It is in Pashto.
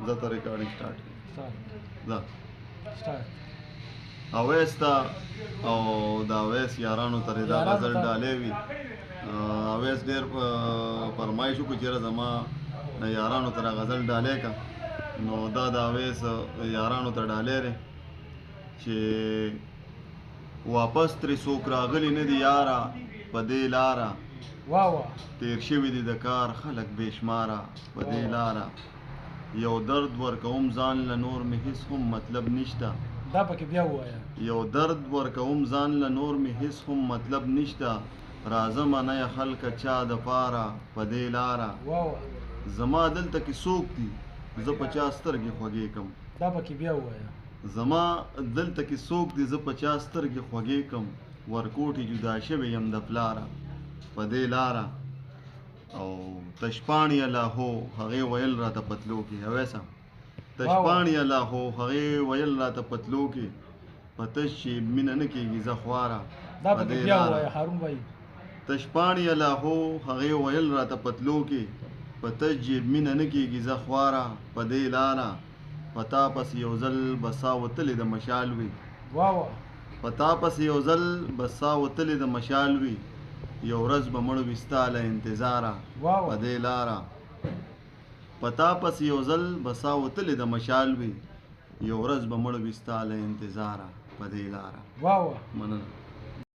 زه ته ریکارډینګ سٹارټ سٹارټ سٹارټ اویس ته او د اویس یارانو ته دا غزل ډالې وي. اویس ډېر فرمایش وکړو چېرې زما یارانو ته غزل ډالې کا، نو دا د اویس یارانو ته ډالې دی چې واپس ترې څوک راغلی نه دي یاره په دې لاره، واه واه تیر شوي دي د کار خلک بې شماره په دې لاره، یو درد ورکوم ځان له نور مې هېڅ هم مطلب نشته. دا پکې بیا ووایه. یو درد ورکوم ځان له نور مې هېڅ هم مطلب نشته، راځه منیه خلکه چا د پاره په دې لاره، واه واه زما دلته کې څوک دي زه په چا سترګې خوږې کم. دا پکې بیا ووایه. زما دلته کې څوک دي زه په چا سترګې خوږې کم، ورکوټې جدا شوی یم د پلاره په دې لاره. او تشپاڼې لاهو هغې ویل راته پتلو کې اویسه تشپاڼې لاهو هغې ویل راته پتلو کې په تش چې مینه نه کېږي زه خواره دا پکې بیا ووایه هارون بھائی. تشپاڼې لاهو هغې ویل راته پتلو کې په تش چې مینه نه کېږي زه خواره په دې لاره، په تا پسې یو ځل به سا وتلې د مشال وي، واه واه په تا پسې یو ځل به سا وتلې د مشال وي، یو ورځ به مړ وي ستا له انتظاره په دې لاره، په تا پسې یو ځل به سا وتلې د مشال وي، یو ورځ به مړ وي ستا له انتظاره په دې لاره. واه واه مننه.